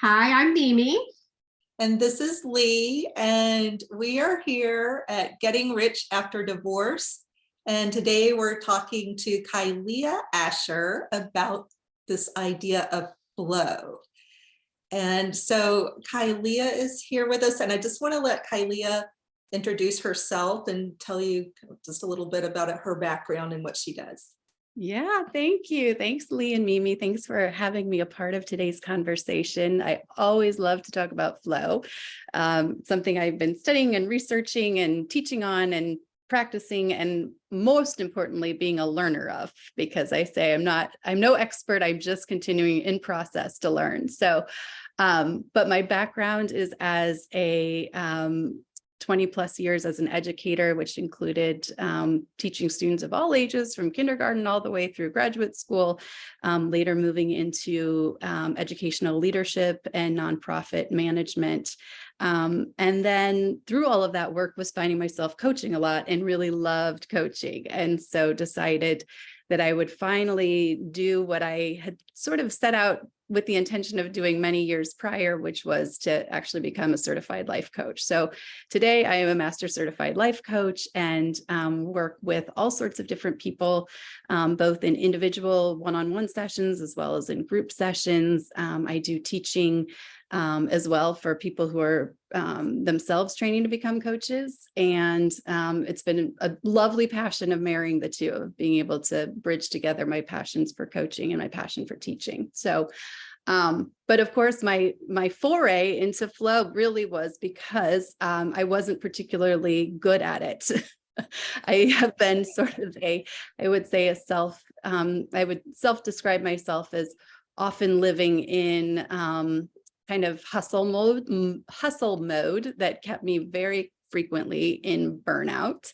Hi, I'm Mimi. And this is Lee, and we are here at Getting Rich After Divorce. And today we're talking to Kylea Asher about this idea of flow. And so Kylea is here with us, and I just want to let Kylea introduce herself and tell you just a little bit about her background and what she does. Yeah, thank you. Thanks, Lee and Mimi. Thanks for having me a part of today's conversation. I always love to talk about flow, something I've been studying and researching and teaching on and practicing, and most importantly, being a learner of, because I say I'm no expert. I'm just continuing in process to learn. So, but my background is as a 20 plus years as an educator, which included teaching students of all ages from kindergarten all the way through graduate school, later moving into educational leadership and nonprofit management. And then through all of that work was finding myself coaching a lot and really loved coaching. And so decided that I would finally do what I had sort of set out with the intention of doing many years prior, which was to actually become a certified life coach. So today I am a master certified life coach and work with all sorts of different people, both in individual one-on-one sessions as well as in group sessions. I do teaching as well for people who are themselves training to become coaches. And it's been a lovely passion of marrying the two, of being able to bridge together my passions for coaching and my passion for teaching. So, but of course, my foray into flow really was because I wasn't particularly good at it. I have been sort of I would say I would self-describe myself as often living in kind of hustle mode that kept me very frequently in burnout,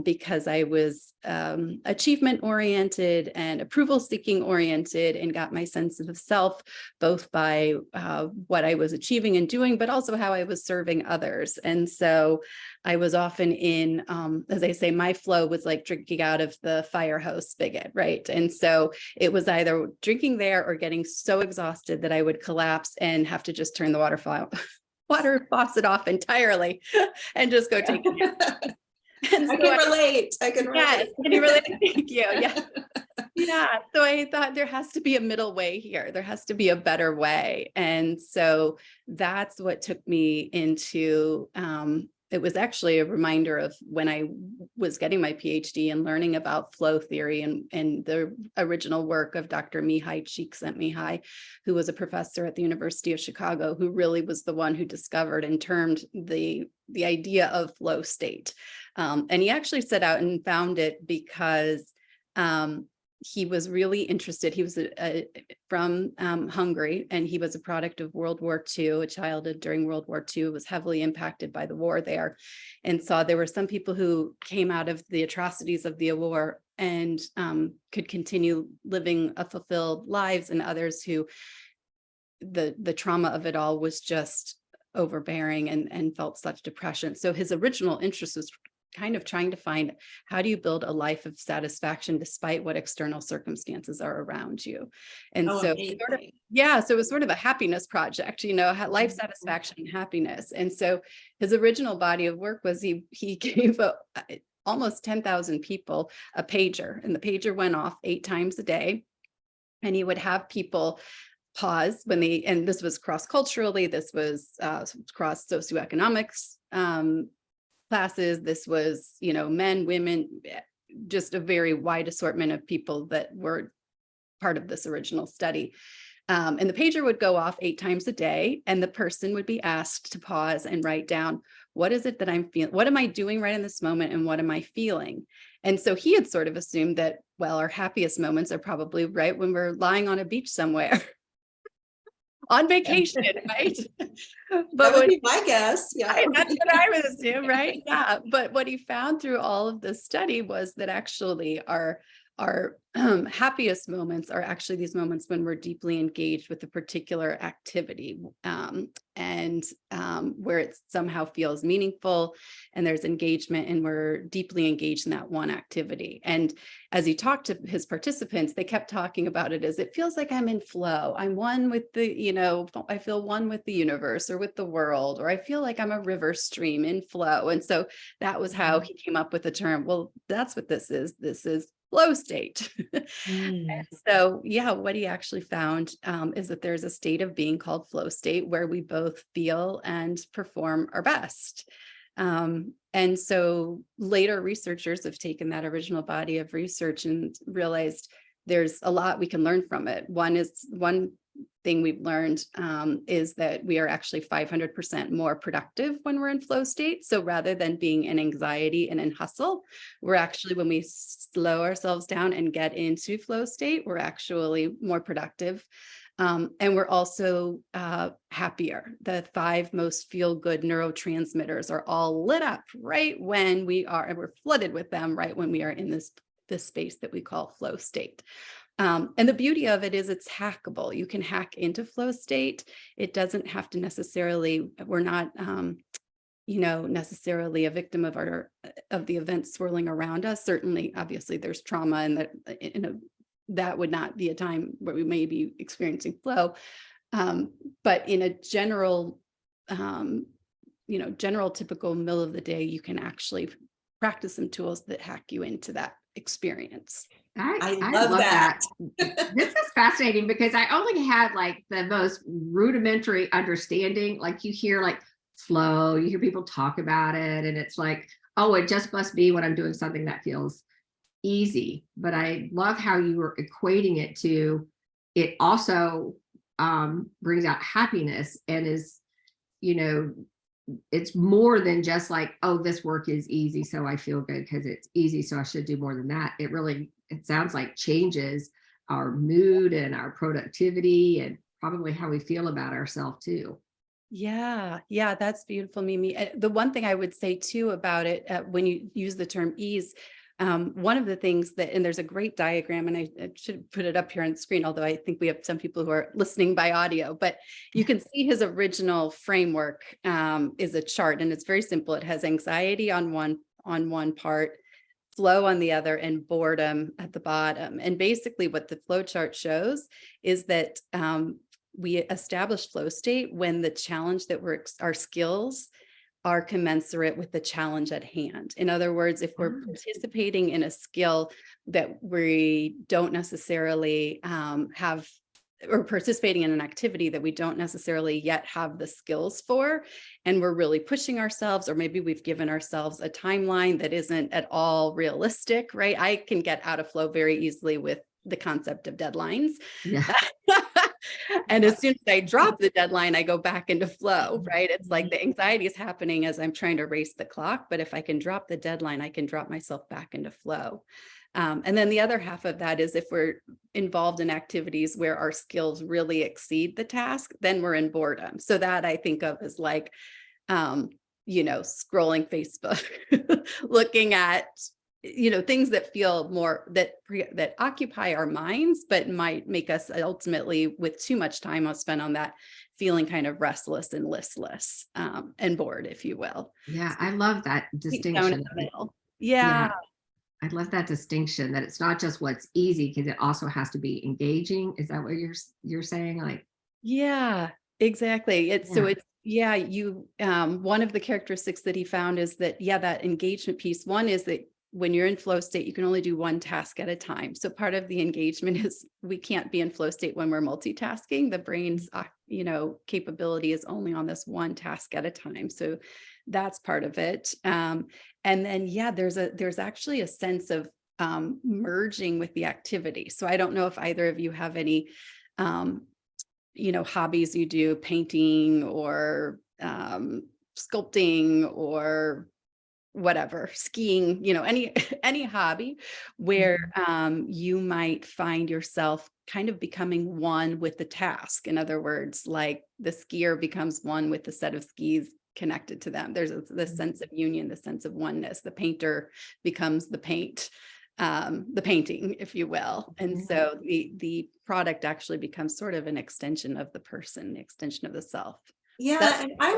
because I was achievement oriented and approval seeking oriented, and got my sense of self both by what I was achieving and doing, but also how I was serving others. And so I was often in, as I say, my flow was like drinking out of the fire hose spigot, right? And so it was either drinking there or getting so exhausted that I would collapse and have to just turn the water faucet off entirely and just go take a nap. And so I can relate. Yes, can you relate? Thank you. Yeah. Yeah. So I thought there has to be a middle way here. There has to be a better way. And so that's what took me into, it was actually a reminder of when I was getting my PhD and learning about flow theory and the original work of Dr. Mihaly Csikszentmihalyi, who was a professor at the University of Chicago, who really was the one who discovered and termed the idea of flow state. And he actually set out and found it because he was really interested. He was from Hungary, and he was a product of World War II, a childhood during World War II, was heavily impacted by the war there, and saw there were some people who came out of the atrocities of the war and could continue living a fulfilled lives, and others who the trauma of it all was just overbearing and felt such depression. So his original interest was kind of trying to find, how do you build a life of satisfaction despite what external circumstances are around you? And so it was sort of a happiness project, life satisfaction and happiness. And so his original body of work was he gave almost 10,000 people a pager, and the pager went off 8 times a day, and he would have people pause and this was cross-culturally, this was cross socioeconomics classes, this was, men, women, just a very wide assortment of people that were part of this original study. And the pager would go off 8 times a day, and the person would be asked to pause and write down, what is it that I'm feeling? What am I doing right in this moment? And what am I feeling? And so he had sort of assumed that, well, our happiest moments are probably right when we're lying on a beach somewhere. On vacation, right? But that would be my guess. Yeah, that's what I would assume, right? Yeah. But what he found through all of this study was that actually our our happiest moments are actually these moments when we're deeply engaged with a particular activity, where it somehow feels meaningful and there's engagement and we're deeply engaged in that one activity. And as he talked to his participants, they kept talking about it as it feels like I'm in flow. I'm one with I feel one with the universe or with the world, or I feel like I'm a river stream in flow. And so that was how he came up with the term. Well, that's what this is. This is flow state. Mm. So yeah, what he actually found is that there's a state of being called flow state where we both feel and perform our best. And so later researchers have taken that original body of research and realized there's a lot we can learn from it. One thing we've learned is that we are actually 500% more productive when we're in flow state. So rather than being in anxiety and in hustle, we're actually, when we slow ourselves down and get into flow state, we're actually more productive. And we're also happier. The 5 most feel-good neurotransmitters are all lit up right when and we're flooded with them right when we are in this space that we call flow state. And the beauty of it is it's hackable. You can hack into flow state. It doesn't have to necessarily, we're not, necessarily a victim of the events swirling around us. Certainly, obviously there's trauma, and that would not be a time where we may be experiencing flow. But in a general, general typical middle of the day, you can actually practice some tools that hack you into that experience. I I love love that. that. This is fascinating because I only had like the most rudimentary understanding. Like you hear like flow, you hear people talk about it, and it's like, oh, it just must be when I'm doing something that feels easy. But I love how you were equating it to it also brings out happiness and is, it's more than just like, oh, this work is easy, so I feel good because it's easy, so I should do more than that. It sounds like changes our mood and our productivity and probably how we feel about ourselves too. Yeah, that's beautiful, Mimi. The one thing I would say too about it, when you use the term ease, one of the things and there's a great diagram, and I should put it up here on the screen, although I think we have some people who are listening by audio, but you can see his original framework is a chart, and it's very simple. It has anxiety on one part, flow on the other, and boredom at the bottom. And basically what the flow chart shows is that we establish flow state when the challenge that our skills are commensurate with the challenge at hand. In other words, if we're participating in a skill that we don't necessarily have, or participating in an activity that we don't necessarily yet have the skills for, and we're really pushing ourselves, or maybe we've given ourselves a timeline that isn't at all realistic, right? I can get out of flow very easily with the concept of deadlines. Yeah. And as soon as I drop the deadline, I go back into flow, right? It's like the anxiety is happening as I'm trying to race the clock, but if I can drop the deadline, I can drop myself back into flow. And then the other half of that is if we're involved in activities where our skills really exceed the task, then we're in boredom. So that I think of as like, scrolling Facebook, looking at things that feel more that occupy our minds, but might make us ultimately, with too much time spent on that, feeling kind of restless and listless and bored, if you will. Yeah, I love that Sweet zone in distinction. the middle. Yeah, Yeah. I love that distinction that it's not just what's easy, because it also has to be engaging. Is that what you're saying? Like, Yeah, exactly. One of the characteristics that he found is that, that engagement piece. One is that when you're in flow state, you can only do one task at a time. So part of the engagement is we can't be in flow state when we're multitasking. The brain's, capability is only on this one task at a time. So that's part of it. And then, there's actually a sense of merging with the activity. So I don't know if either of you have any, hobbies you do, painting or sculpting or whatever, skiing, any hobby where you might find yourself kind of becoming one with the task. In other words, like the skier becomes one with the set of skis connected to them. There's this sense of union, the sense of oneness. The painter becomes the paint. the painting, if you will. And so the product actually becomes sort of an extension of the person, extension of the self. Yeah, and I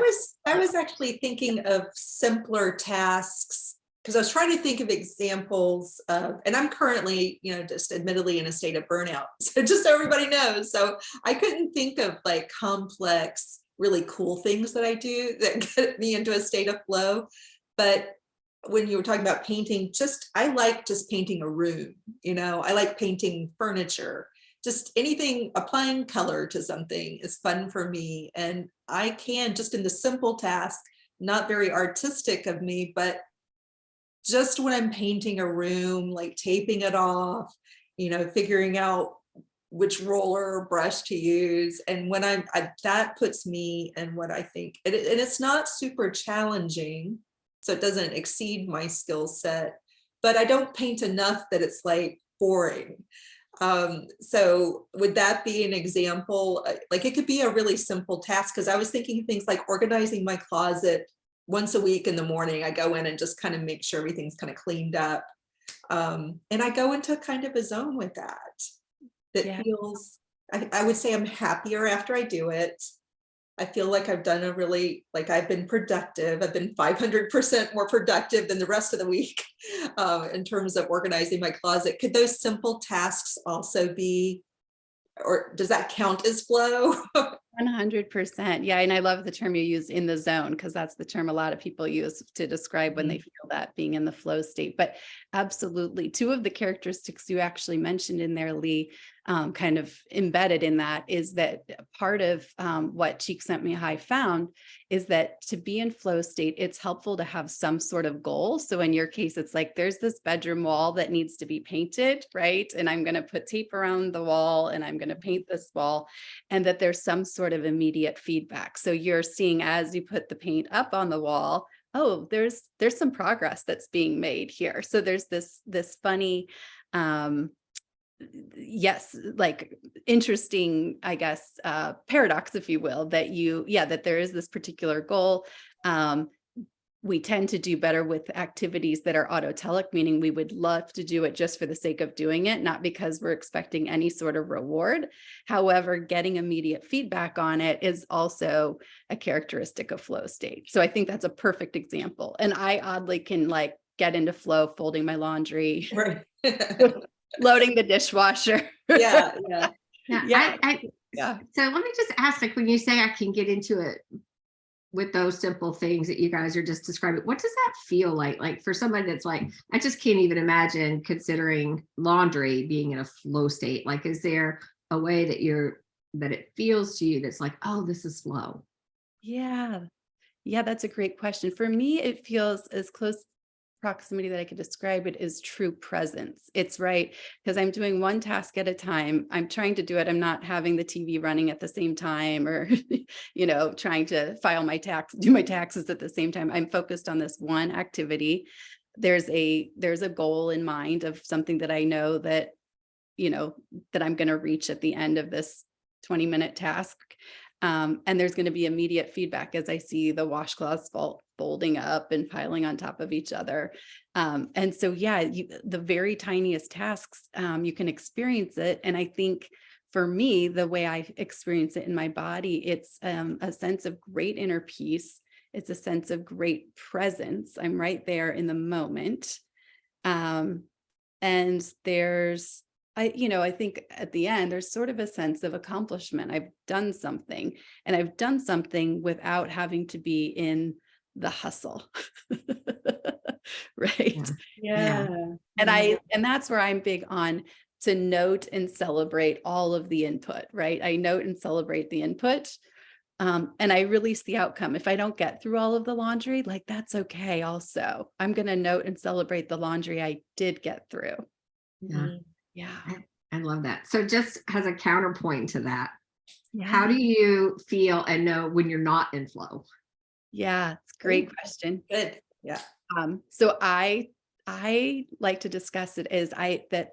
was actually thinking of simpler tasks because I was trying to think of examples of, and I'm currently, just admittedly in a state of burnout. So just so everybody knows. So I couldn't think of like complex, really cool things that I do that get me into a state of flow. But when you were talking about painting, I like just painting a room, I like painting furniture. Just anything, applying color to something is fun for me. And I can, just in the simple task, not very artistic of me, but just when I'm painting a room, like taping it off, figuring out which roller or brush to use. And when that puts me in what I think, and it's not super challenging, so it doesn't exceed my skill set, but I don't paint enough that it's like boring. So would that be an example? Like it could be a really simple task, because I was thinking things like organizing my closet once a week in the morning. I go in and just kind of make sure everything's kind of cleaned up. And I go into kind of a zone with that feels, I would say I'm happier after I do it. I feel like I've done I've been productive. I've been 500% more productive than the rest of the week in terms of organizing my closet. Could those simple tasks also be, or does that count as flow? 100%. Yeah. And I love the term you use, in the zone, because that's the term a lot of people use to describe when they feel that, being in the flow state. But absolutely, two of the characteristics you actually mentioned in there, Lee, kind of embedded in that is that part of what Csikszentmihalyi found is that to be in flow state, it's helpful to have some sort of goal. So in your case, it's like, there's this bedroom wall that needs to be painted, right? And I'm going to put tape around the wall and I'm going to paint this wall, and that there's some sort of immediate feedback. So you're seeing, as you put the paint up on the wall, oh, there's some progress that's being made here. So there's this funny, like interesting, I guess, paradox, if you will, that there is this particular goal. We tend to do better with activities that are autotelic, meaning we would love to do it just for the sake of doing it, not because we're expecting any sort of reward. However, getting immediate feedback on it is also a characteristic of flow state. So I think that's a perfect example. And I oddly can like get into flow folding my laundry, Right. loading the dishwasher. Yeah. Yeah. So let me just ask, like, when you say I can get into it with those simple things that you guys are just describing, what does that feel like? Like for somebody that's like, I just can't even imagine considering laundry being in a flow state. Like, is there a way that it feels to you that's like, oh, this is flow? Yeah, that's a great question. For me, it feels as close proximity that I could describe it is true presence. It's right, because I'm doing one task at a time. I'm trying to do it. I'm not having the TV running at the same time, or, trying to do my taxes at the same time. I'm focused on this one activity. There's a goal in mind of something that I know that, that I'm going to reach at the end of this 20-minute task. And there's going to be immediate feedback as I see the washcloths folding up and piling on top of each other. And so, the very tiniest tasks, you can experience it. And I think for me, the way I experience it in my body, it's a sense of great inner peace. It's a sense of great presence. I'm right there in the moment. And I think at the end, there's sort of a sense of accomplishment. I've done something, and I've done something without having to be in the hustle. Right. Yeah. And that's where I'm big on to note and celebrate all of the input, right? I note and celebrate the input. And I release the outcome. If I don't get through all of the laundry, like, that's okay. Also, I'm going to note and celebrate the laundry I did get through. Yeah. Yeah. I love that. So just as a counterpoint to that, Yeah. how do you feel and know when you're not in flow? Yeah, it's a great question. Good. Yeah. So I like to discuss it as that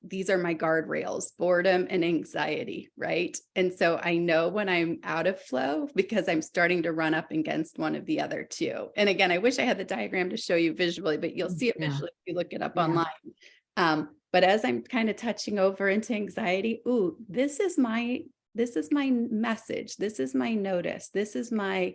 these are my guardrails: boredom and anxiety, right? And so I know when I'm out of flow because I'm starting to run up against one of the other two. And again, I wish I had the diagram to show you visually, but you'll see it visually if you look it up online. But as I'm kind of touching over into anxiety, ooh, this is my message. This is my notice. This is my,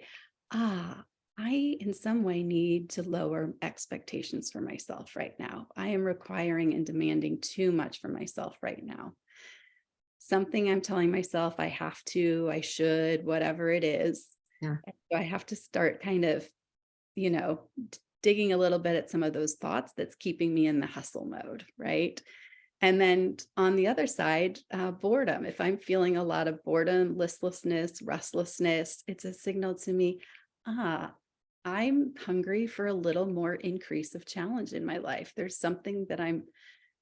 I in some way need to lower expectations for myself right now. I am requiring and demanding too much for myself right now. Something I'm telling myself I have to, I should, whatever it is. Yeah. So I have to start kind of, digging a little bit at some of those thoughts that's keeping me in the hustle mode, right? And then on the other side, boredom. If I'm feeling a lot of boredom, listlessness, restlessness, it's a signal to me, I'm hungry for a little more increase of challenge in my life. There's something that I'm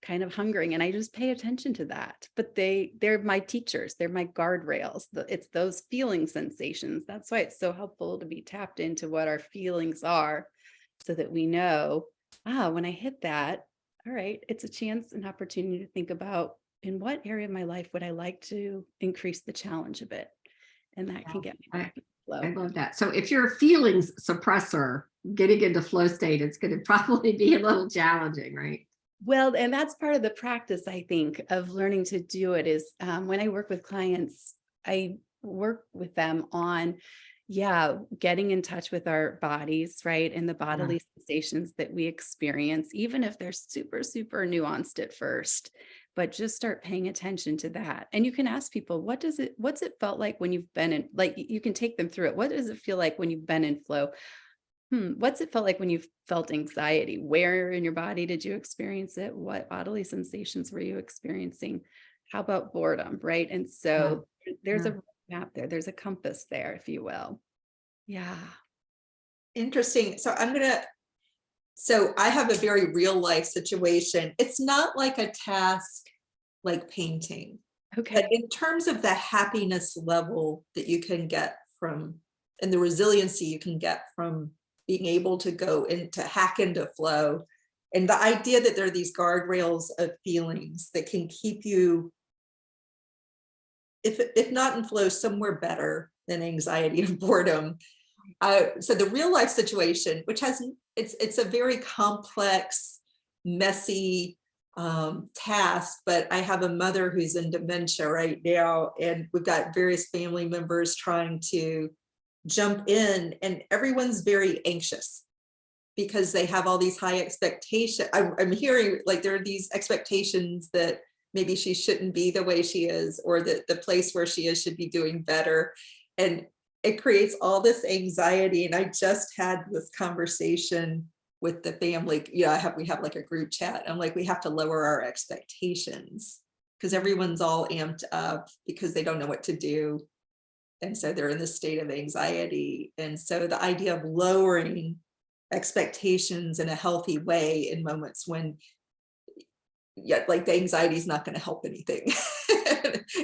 kind of hungering, and I just pay attention to that. But they're my teachers, they're my guardrails. It's those feeling sensations. That's why it's so helpful to be tapped into what our feelings are, so that we know, when I hit that, all right, it's a chance, an opportunity to think about, in what area of my life would I like to increase the challenge a bit? And that can get me back in flow. I love that. So if you're a feelings suppressor, getting into flow state, it's going to probably be a little challenging, right? Well, and that's part of the practice, I think, of learning to do it is when I work with clients, I work with them on, getting in touch with our bodies, right? And the bodily sensations that we experience, even if they're super, super nuanced at first, but just start paying attention to that. And you can ask people, what's it felt like when you've been in, like, you can take them through it. What does it feel like when you've been in flow? What's it felt like when you felt anxiety? Where in your body did you experience it? What bodily sensations were you experiencing? How about boredom, right? And so there's a map there. There's a compass there, if you will. Yeah. Interesting. So I have a very real life situation. It's not like a task like painting. Okay. But in terms of the happiness level that you can get from, and the resiliency you can get from being able to go into hack into flow, and the idea that there are these guardrails of feelings that can keep you, if not in flow, somewhere better than anxiety and boredom. So the real life situation, which it's a very complex, messy task, but I have a mother who's in dementia right now, and we've got various family members trying to jump in, and everyone's very anxious because they have all these high expectations. I'm hearing like there are these expectations that maybe she shouldn't be the way she is, or that the place where she is should be doing better. And it creates all this anxiety. And I just had this conversation with the family. We have like a group chat. I'm like, we have to lower our expectations because everyone's all amped up because they don't know what to do. And so they're in this state of anxiety. And so the idea of lowering expectations in a healthy way in moments when, like the anxiety is not going to help anything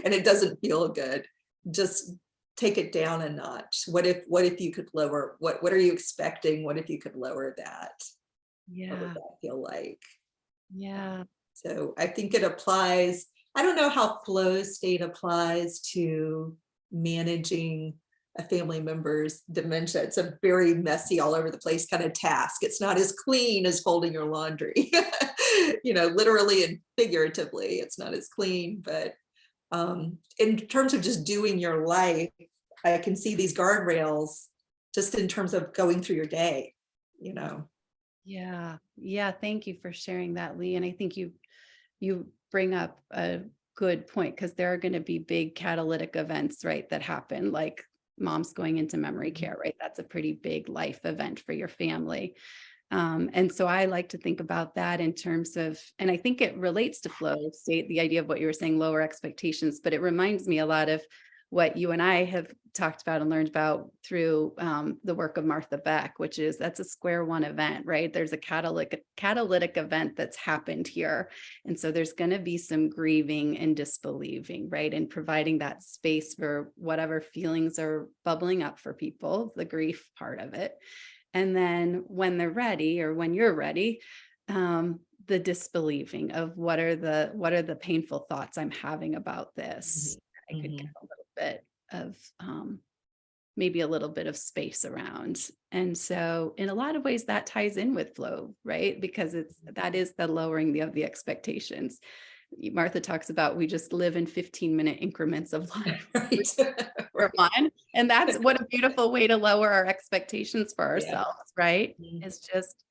and it doesn't feel good. Just take it down a notch. What if you could lower, what are you expecting? What if you could lower that? What would that feel like? Yeah. So I think it applies. I don't know how flow state applies to managing a family member's dementia. It's a very messy, all over the place kind of task. It's not as clean as folding your laundry, literally and figuratively, it's not as clean. But in terms of just doing your life, I can see these guardrails just in terms of going through your day, Yeah. Yeah. Thank you for sharing that, Lee. And I think you bring up a good point, because there are going to be big catalytic events, right, that happen, like mom's going into memory care, right? That's a pretty big life event for your family. And so I like to think about that in terms of, and I think it relates to flow state, the idea of what you were saying, lower expectations, but it reminds me a lot of what you and I have talked about and learned about through the work of Martha Beck, which is that's a square one event, right? There's a catalytic event that's happened here. And so there's going to be some grieving and disbelieving, right? And providing that space for whatever feelings are bubbling up for people, the grief part of it. And then when they're ready, or when you're ready, the disbelieving of what are the painful thoughts I'm having about this. I could get a little bit of maybe a little bit of space around. And so in a lot of ways that ties in with flow, right? Because that is the lowering of the expectations. Martha talks about, we just live in 15-minute increments of life Right. for fun. And that's what a beautiful way to lower our expectations for Yeah. ourselves, right? Mhm. It's just,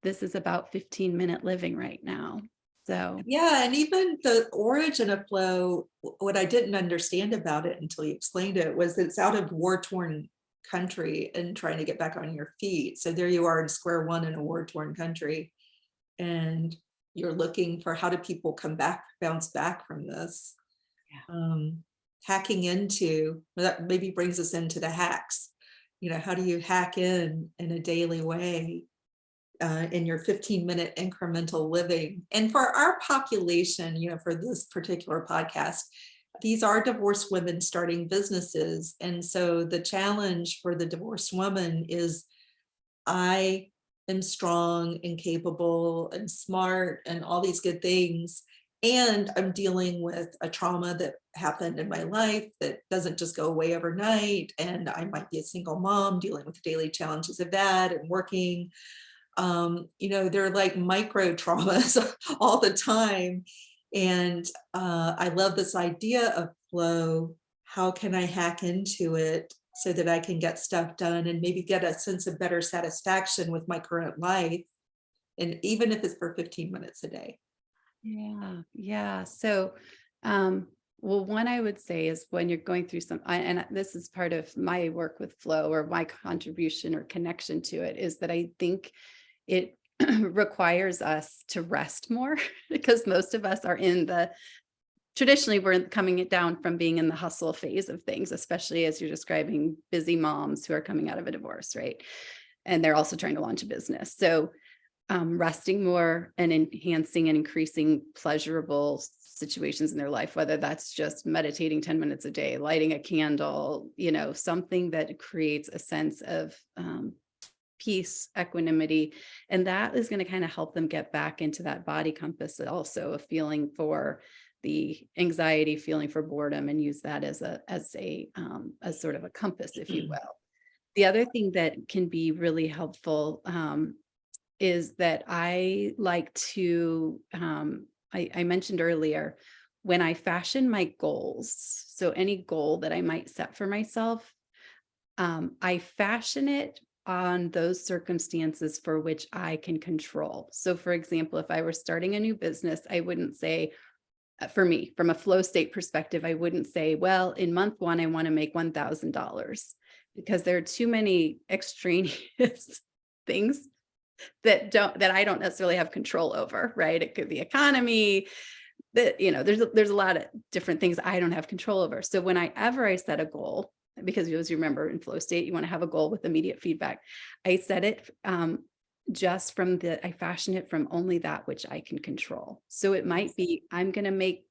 this is about 15-minute living right now. So Yeah, and even the origin of flow, what I didn't understand about it until you explained it was it's out of war-torn country and trying to get back on your feet. So there you are in square one in a war-torn country, and you're looking for how do people come back, bounce back from this. Hacking into, that maybe brings us into the hacks. How do you hack in a daily way in your 15-minute incremental living? And for our population, for this particular podcast, these are divorced women starting businesses. And so the challenge for the divorced woman is, I am strong and capable and smart and all these good things. And I'm dealing with a trauma that happened in my life that doesn't just go away overnight. And I might be a single mom dealing with the daily challenges of that and working. They're like micro traumas all the time. And I love this idea of flow. How can I hack into it so that I can get stuff done and maybe get a sense of better satisfaction with my current life? And even if it's for 15 minutes a day. Yeah. So, well, one I would say is when you're going through and this is part of my work with flow, or my contribution or connection to it, is that I think it requires us to rest more because most of us are traditionally we're coming it down from being in the hustle phase of things, especially as you're describing busy moms who are coming out of a divorce, right? And they're also trying to launch a business. So resting more and enhancing and increasing pleasurable situations in their life, whether that's just meditating 10 minutes a day, lighting a candle, something that creates a sense of peace, equanimity. And that is going to kind of help them get back into that body compass, also a feeling for the anxiety, feeling for boredom, and use that as sort of a compass, if you will. The other thing that can be really helpful is that I like to, I mentioned earlier, when I fashion my goals, so any goal that I might set for myself, I fashion it on those circumstances for which I can control. So for example, if I were starting a new business, I wouldn't say, for me, from a flow state perspective, I wouldn't say, well, in month one, I want to make $1,000, because there are too many extraneous things that I don't necessarily have control over, right? It could be economy, that, there's a lot of different things I don't have control over. So whenever I set a goal, because as you remember in flow state, you want to have a goal with immediate feedback. I set it I fashion it from only that which I can control. So it might be, I'm going to make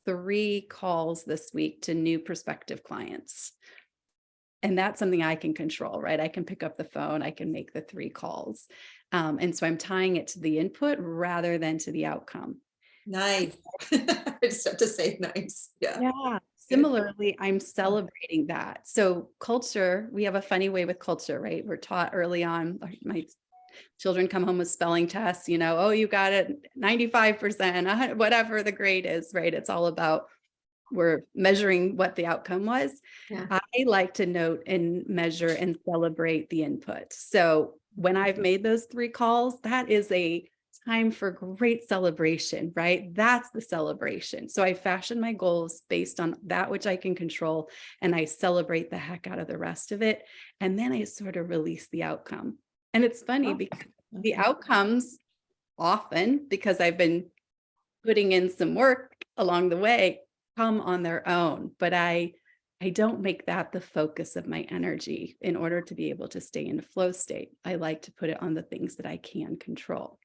3 calls this week to new prospective clients. And that's something I can control, right? I can pick up the phone, I can make the 3 calls. And so I'm tying it to the input rather than to the outcome. Nice. I just have to say nice. Yeah. Yeah. Similarly, I'm celebrating that. So culture, we have a funny way with culture, right? We're taught early on, my children come home with spelling tests, oh, you got it 95%, whatever the grade is, right? It's all about, we're measuring what the outcome was. Yeah. I like to note and measure and celebrate the input. So when I've made those 3 calls, that is a time for great celebration, right? That's the celebration. So I fashion my goals based on that which I can control, and I celebrate the heck out of the rest of it. And then I sort of release the outcome. And it's funny because the outcomes often, because I've been putting in some work along the way, come on their own, but I don't make that the focus of my energy in order to be able to stay in a flow state. I like to put it on the things that I can control.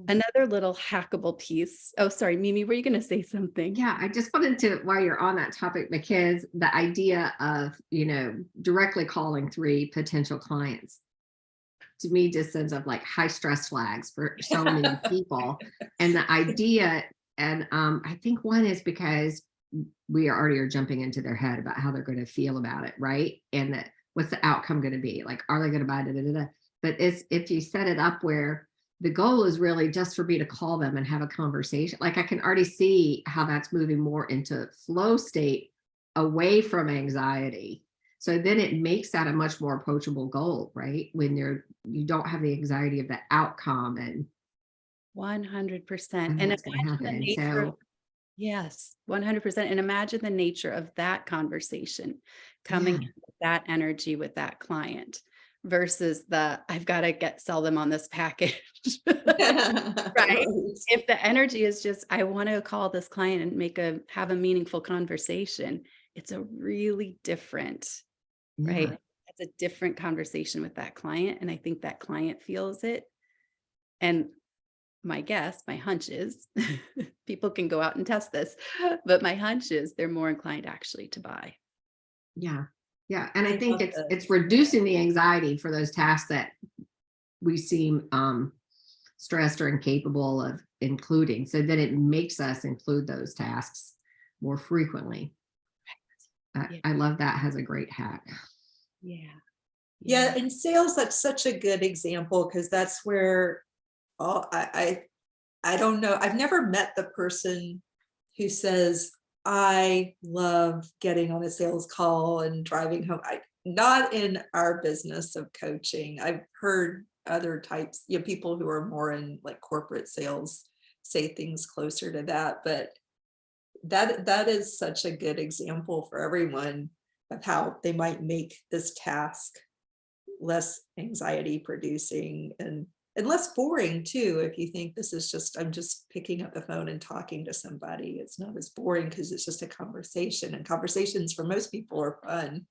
Another little hackable piece. Oh, sorry, Mimi, were you going to say something? Yeah, I just wanted to, while you're on that topic, because the idea of, directly calling 3 potential clients, to me just sends up like high stress flags for so many people. And the idea, and I think one is because we already are jumping into their head about how they're going to feel about it, right? And that what's the outcome going to be? Like, are they going to buy it? But it's if you set it up where the goal is really just for me to call them and have a conversation. Like I can already see how that's moving more into flow state away from anxiety. So then it makes that a much more approachable goal, right? When you don't have the anxiety of the outcome and 100%. And what's going to imagine the happen. nature of, So yes, 100%. And imagine the nature of that conversation coming yeah, in with that energy with that client versus I've got to sell them on this package. Right. Right. If the energy is just, I want to call this client and have a meaningful conversation, it's a really different, right? yeah, It's a different conversation with that client. And I think that client feels it. And my guess, my hunch is, people can go out and test this, but my hunch is they're more inclined actually to buy. yeah, yeah. And I I think love it's this. reducing the anxiety for those tasks that we seem stressed or incapable of including. So then it makes us include those tasks more frequently. Yeah. I love that. Has a great hack. Yeah. Yeah, in sales, that's such a good example because that's where I don't know. I've never met the person who says, I love getting on a sales call and driving home. Not in our business of coaching. I've heard other types, people who are more in like corporate sales say things closer to that. But that is such a good example for everyone of how they might make this task less anxiety producing and less boring too. If you think this is just, I'm just picking up the phone and talking to somebody, it's not as boring because it's just a conversation, and conversations for most people are fun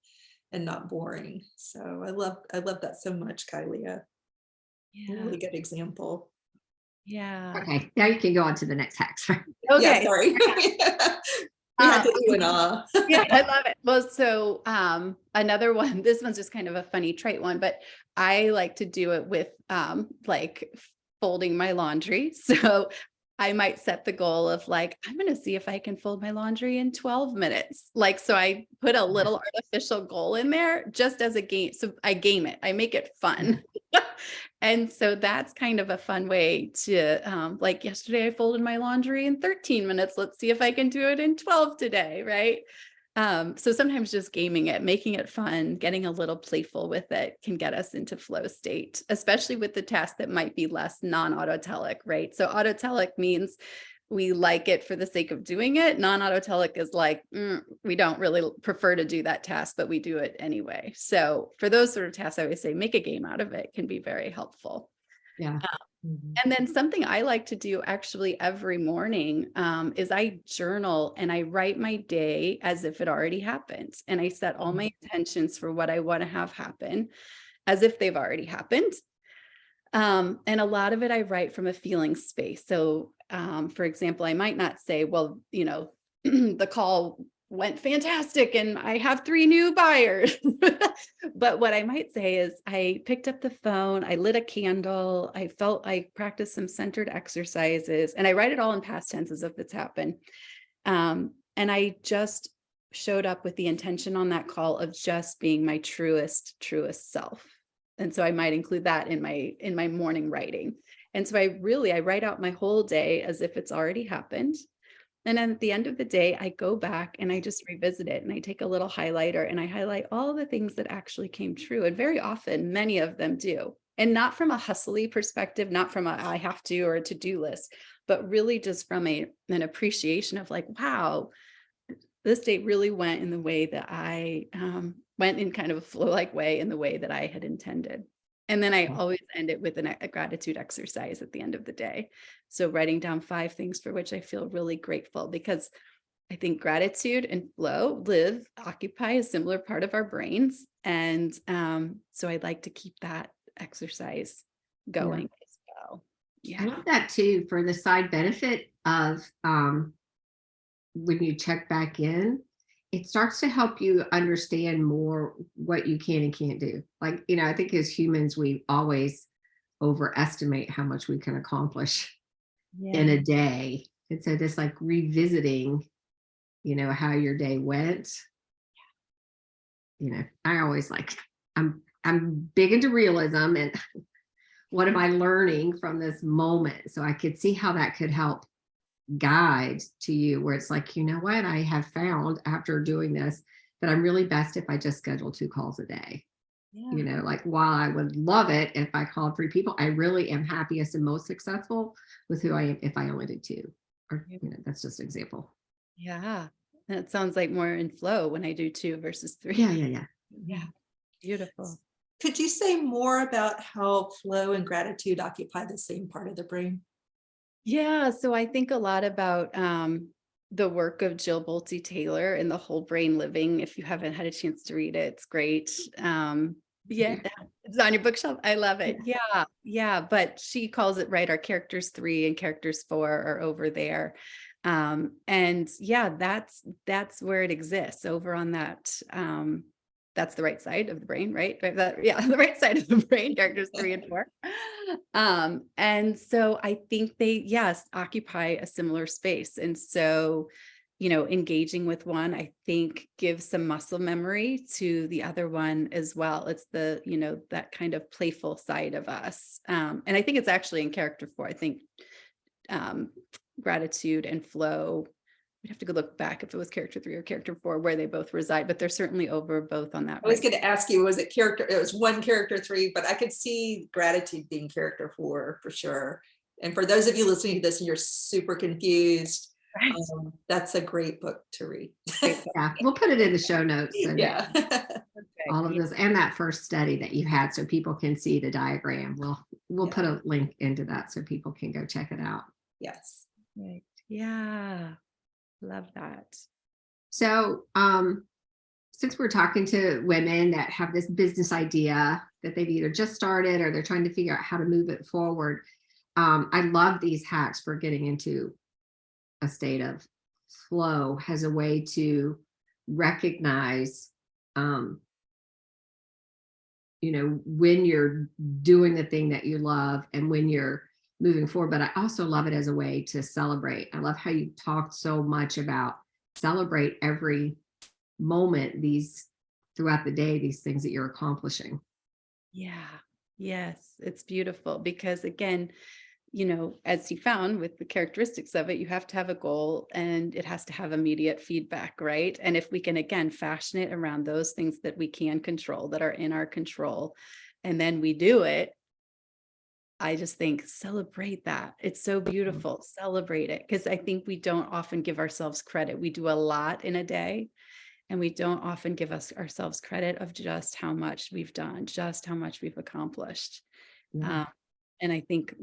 and not boring. So I love that so much, Kylea. Yeah. Really good example. Yeah. Okay, now you can go on to the next hack. Yeah, Okay. sorry. We had to ooh and ah. Yeah, I love it. Well, so another one, this one's just kind of a funny trite one, but I like to do it with like folding my laundry. So I might set the goal of like, I'm going to see if I can fold my laundry in 12 minutes. Like, so I put a little artificial goal in there just as a game. So I game it, I make it fun. And so that's kind of a fun way to, like yesterday I folded my laundry in 13 minutes. Let's see if I can do it in 12 today. Right. So sometimes just gaming it, making it fun, getting a little playful with it can get us into flow state, especially with the tasks that might be less non-autotelic, right? So autotelic means we like it for the sake of doing it. Non-autotelic is like, we don't really prefer to do that task, but we do it anyway. So for those sort of tasks, I always say make a game out of it, can be very helpful. Yeah. And then something I like to do actually every morning is I journal and I write my day as if it already happened. And I set all my intentions for what I want to have happen as if they've already happened. And a lot of it I write from a feeling space. So, for example, I might not say, well, the call went fantastic and I have 3 new buyers. But what I might say is I picked up the phone, I lit a candle, I practiced some centered exercises, and I write it all in past tense as if it's happened. And I just showed up with the intention on that call of just being my truest self. And so I might include that in my morning writing. And so I write out my whole day as if it's already happened. And then at the end of the day, I go back and I just revisit it and I take a little highlighter and I highlight all the things that actually came true. And very often, many of them do. And not from a hustly perspective, not from a I have to or a to-do list, but really just from an appreciation of like, wow, this day really went in the way that I went in kind of a flow-like way in the way that I had intended. And then I always end it with a gratitude exercise at the end of the day. So writing down 5 things for which I feel really grateful, because I think gratitude and flow occupy a similar part of our brains. And so I'd like to keep that exercise going as well. Yeah. I love that too, for the side benefit of when you check back in, it starts to help you understand more what you can and can't do. Like, I think as humans, we always overestimate how much we can accomplish in a day. And so just like revisiting how your day went. I always I'm big into realism and what am I learning from this moment? So I could see how that could help guide to you, where it's like, what I have found after doing this, that I'm really best if I just schedule 2 calls a day. Yeah. Like while I would love it if I called 3 people, I really am happiest and most successful with who I am if I only did 2. Or, that's just an example. Yeah. That sounds like more in flow when I do 2 versus 3. Yeah. Yeah. Beautiful. Could you say more about how flow and gratitude occupy the same part of the brain? Yeah. So I think a lot about the work of Jill Bolte Taylor and the whole brain living. If you haven't had a chance to read it, it's great. Yeah, it's on your bookshelf. I love it. Yeah. Yeah. But she calls it, right, our characters 3 and characters 4 are over there. And yeah, that's where it exists, over on that. That's the right side of the brain, right? The right side of the brain, characters 3 and 4. And so I think they, yes, occupy a similar space. And so, engaging with one, I think gives some muscle memory to the other one as well. It's the, that kind of playful side of us. And I think it's actually in character 4. I think gratitude and flow, we'd have to go look back if it was character 3 or character 4, where they both reside, but they're certainly over both on that. I was going to ask you, was it character? It was one character 3, but I could see gratitude being character 4 for sure. And for those of you listening to this and you're super confused, Right. That's a great book to read. Yeah, we'll put it in the show notes. And Yeah. all of this and that first study that you had, so people can see the diagram. We'll put a link into that so people can go check it out. Yes. Right. Yeah. Love that. So since we're talking to women that have this business idea that they've either just started or they're trying to figure out how to move it forward, I love these hacks for getting into a state of flow as a way to recognize when you're doing the thing that you love and when you're moving forward. But I also love it as a way to celebrate. I love how you talked so much about celebrate every moment, these throughout the day, these things that you're accomplishing. Yeah. Yes. It's beautiful because, again, as you found with the characteristics of it, you have to have a goal and it has to have immediate feedback, right? And if we can, again, fashion it around those things that we can control, that are in our control, and then we do it, I just think celebrate that. It's so beautiful. Celebrate it. Because I think we don't often give ourselves credit. We do a lot in a day, and we don't often give ourselves credit of just how much we've done, just how much we've accomplished. Yeah. And I think,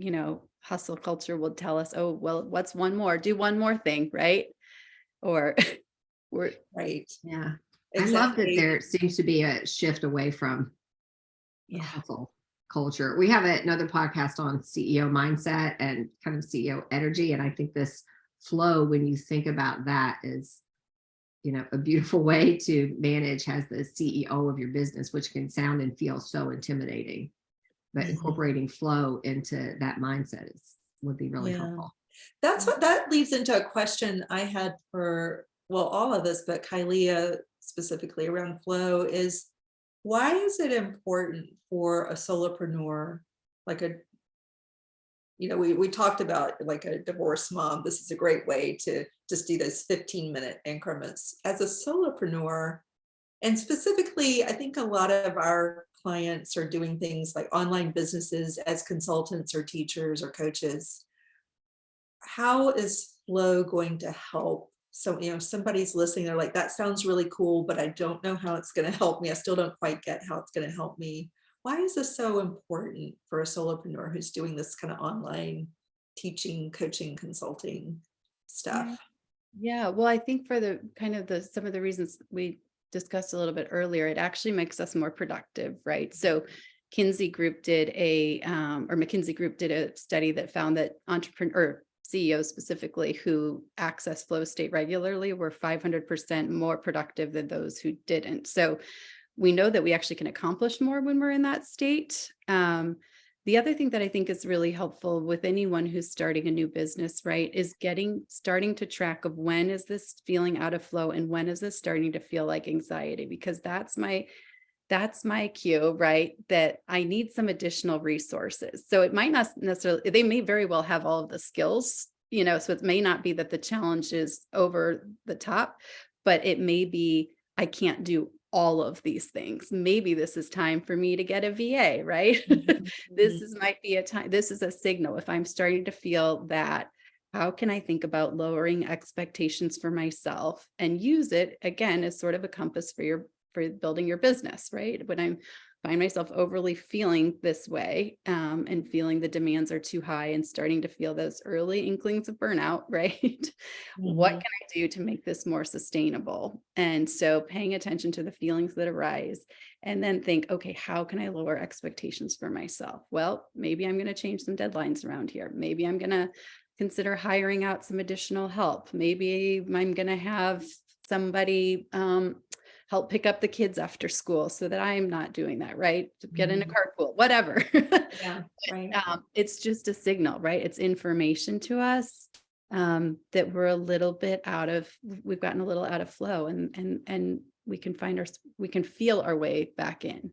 hustle culture will tell us, oh, well, what's one more? Do one more thing, right? Or we're Right. Yeah. Exactly. I love that there seems to be a shift away from the yeah, hustle culture. We have another podcast on CEO mindset and kind of CEO energy. And I think this flow, when you think about that, is a beautiful way to manage as the CEO of your business, which can sound and feel so intimidating. But incorporating flow into that mindset would be really helpful. That's what that leads into a question I had for, well, all of us, but Kylea specifically around flow is, why is it important for a solopreneur, like we talked about like a divorced mom. This is a great way to just do those 15-minute increments as a solopreneur. And specifically, I think a lot of our clients are doing things like online businesses as consultants or teachers or coaches. How is flow going to help? So, somebody's listening, they're like, that sounds really cool, but I don't know how it's going to help me. I still don't quite get how it's going to help me. Why is this so important for a solopreneur who's doing this kind of online teaching, coaching, consulting stuff? Yeah. Well, I think for some of the reasons we discussed a little bit earlier, it actually makes us more productive, right? So McKinsey Group did a study that found that CEOs specifically who access flow state regularly were 500% more productive than those who didn't. So we know that we actually can accomplish more when we're in that state. The other thing that I think is really helpful with anyone who's starting a new business, right, is starting to track of when is this feeling out of flow and when is this starting to feel like anxiety, because that's my cue, right? That I need some additional resources. So it might not necessarily, they may very well have all of the skills, so it may not be that the challenge is over the top, but it may be, I can't do all of these things. Maybe this is time for me to get a VA, right? Mhm. Might be a time, this is a signal. If I'm starting to feel that, how can I think about lowering expectations for myself and use it again as sort of a compass for building your business, right? When I find myself overly feeling this way, and feeling the demands are too high and starting to feel those early inklings of burnout, right? What can Mhm. I do to make this more sustainable? And so paying attention to the feelings that arise and then think, okay, how can I lower expectations for myself? Well, maybe I'm going to change some deadlines around here. Maybe I'm going to consider hiring out some additional help. Maybe I'm going to have somebody help pick up the kids after school so that I'm not doing that, right? To get in a Mhm. carpool, whatever. Yeah, right. It's just a signal, right? It's information to us, that we're a little bit we've gotten a little out of flow, and we can we can feel our way back in.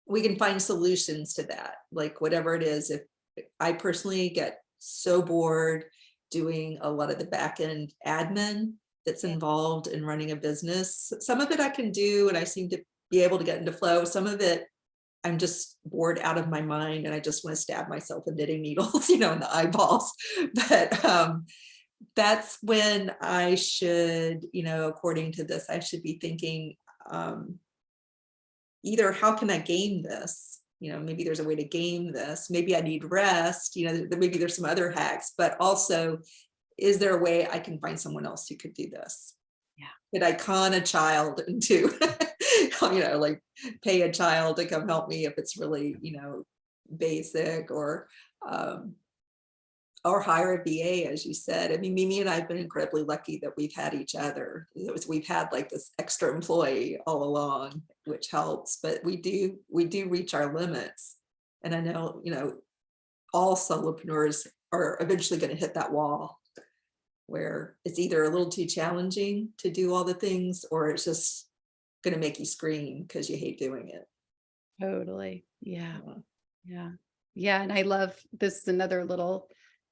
We can find solutions to that, like whatever it is. If I personally get so bored doing a lot of the back end admin that's Yeah. involved in running a business, some of it I can do and I seem to be able to get into flow. Some of it I'm just bored out of my mind and I just want to stab myself with knitting needles, in the eyeballs. But that's when I should, according to this, I should be thinking, um, either how can I game this? Maybe there's a way to game this. Maybe I need rest. Maybe there's some other hacks, but also, is there a way I can find someone else who could do this? Yeah. Could I con a child into, like pay a child to come help me if it's really, basic, um, or hire a VA, as you said. I mean, Mimi and I have been incredibly lucky that we've had each other. We've had like this extra employee all along, which helps, but we do reach our limits. And I know, all solopreneurs are eventually going to hit that wall where it's either a little too challenging to do all the things, or it's just going to make you scream because you hate doing it. Totally. Yeah. Yeah. Yeah. Yeah. And I love this is another little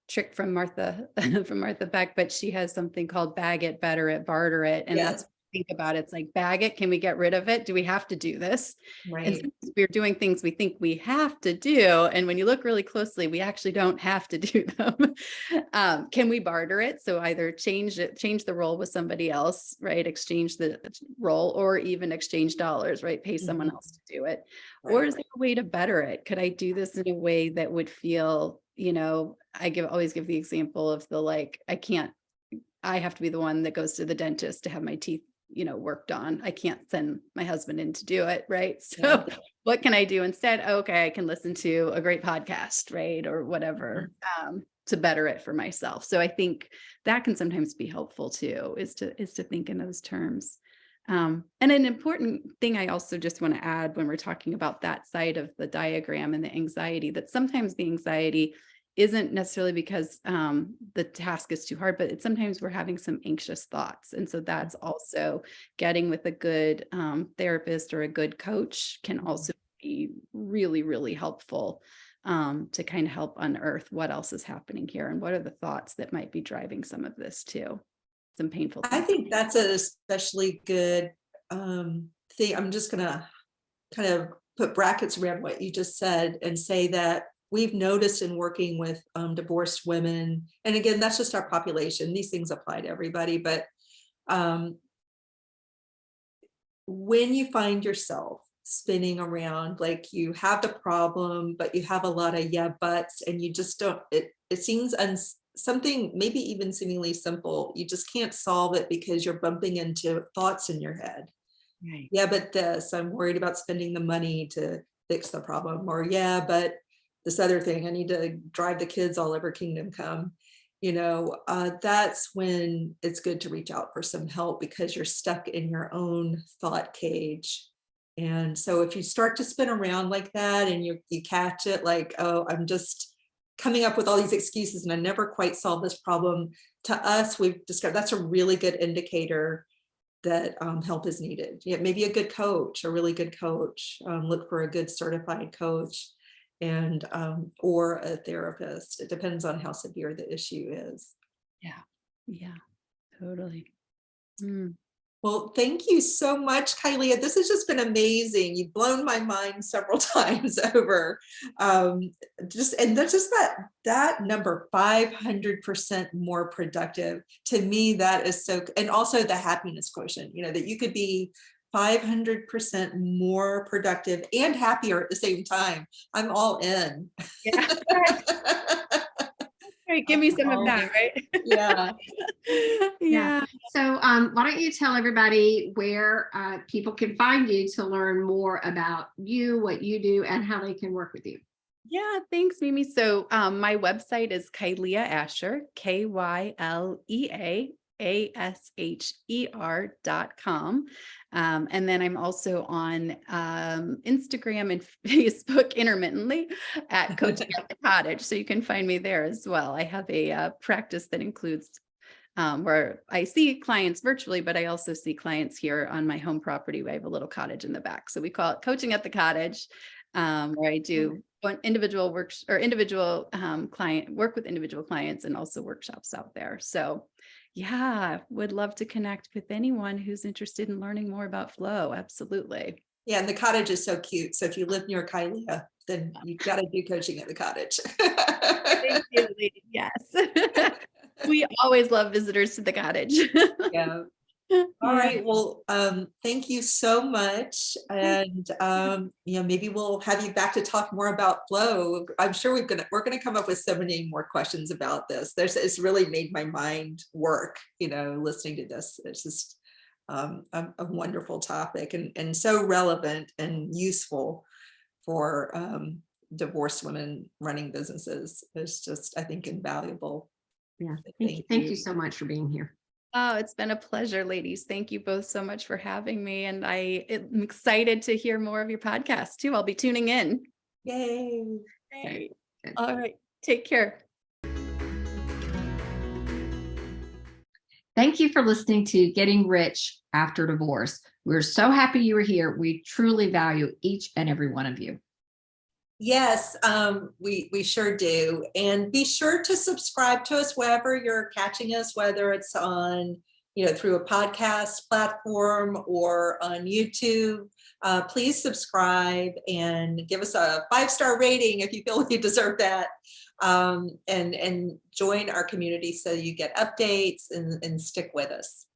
trick from Martha from Martha Beck, but she has something called bag it, better it, barter it. And that's Yes, what I think about. It's like bag it. Can we get rid of it? Do we have to do this? And right. sometimes we're doing things we think we have to do. And when you look really closely, we actually don't have to do them. Can we barter it? So either change the role with somebody else, right? Exchange the role, or even exchange dollars, right? Pay someone Mhm. else to do it. Or Right. is there a way to better it? Could I do this in a way that would feel, always give the example of I have to be the one that goes to the dentist to have my teeth, worked on. I can't send my husband in to do it, right? Yeah. So what can I do instead? Okay, I can listen to a great podcast, right? Or whatever, to better it for myself. So I think that can sometimes be helpful too, is to think in those terms. And an important thing I also just want to add when we're talking about that side of the diagram and the anxiety, that sometimes the anxiety isn't necessarily because the task is too hard, but it's sometimes we're having some anxious thoughts. And so that's also getting with a good therapist or a good coach can also be really, really helpful, to kind of help unearth what else is happening here and what are the thoughts that might be driving some of this too. Some painful I things. think that's an especially good thing. I'm just gonna kind of put brackets around what you just said and say that we've noticed in working with divorced women, and again, that's just our population. These things apply to everybody, but um, when you find yourself spinning around, like you have the problem, but you have a lot of yeah buts, and you just don't. It seems something maybe even seemingly simple. You just can't solve it because you're bumping into thoughts in your head. Right. Yeah, but I'm worried about spending the money to fix the problem. Or yeah, but this other thing, I need to drive the kids all over Kingdom Come. That's when it's good to reach out for some help because you're stuck in your own thought cage. And so if you start to spin around like that and you catch it like, oh, I'm just coming up with all these excuses and I never quite solved this problem, to us, we've discovered that's a really good indicator that help is needed. Yeah, maybe a good coach, a really good coach. Look for a good certified coach, and or a therapist. It depends on how severe the issue is. Yeah. Yeah, totally. Mm. Well, thank you so much, Kylea. This has just been amazing. You've blown my mind several times over. And that's just that number, 500% more productive. To me, that is so, and also the happiness quotient, that you could be 500% more productive and happier at the same time. I'm all in. Yeah. Right, give me some of that, right? Yeah. Yeah. So why don't you tell everybody where people can find you to learn more about you, what you do, and how they can work with you? Yeah, thanks, Mimi. So my website is Kylea Asher, KYLEAASHER.com. And then I'm also on Instagram and Facebook intermittently at Coaching at the Cottage. So you can find me there as well. I have a practice that includes where I see clients virtually, but I also see clients here on my home property. We have a little cottage in the back. So we call it Coaching at the Cottage, where I do individual works or individual client work with individual clients and also workshops out there. So yeah, would love to connect with anyone who's interested in learning more about flow. Absolutely. Yeah, and the cottage is so cute. So if you live near Kylea, then you've got to do Coaching at the Cottage. Thank you, Lee. Yes. We always love visitors to the cottage. Yeah. All right. Well, thank you so much. And maybe we'll have you back to talk more about flow. I'm sure we're gonna come up with so many more questions about this. It's really made my mind work, listening to this. It's just a wonderful topic and so relevant and useful for divorced women running businesses. It's just, I think, invaluable. Yeah. Thank you so much for being here. Oh, it's been a pleasure, ladies. Thank you both so much for having me. And I'm excited to hear more of your podcast too. I'll be tuning in. Yay. Hey. All right. Take care. Thank you for listening to Getting Rich After Divorce. We're so happy you were here. We truly value each and every one of you. Yes, we sure do. And be sure to subscribe to us wherever you're catching us, whether it's on, through a podcast platform or on YouTube. Please subscribe and give us a 5-star rating if you feel you deserve that. And join our community so you get updates and stick with us.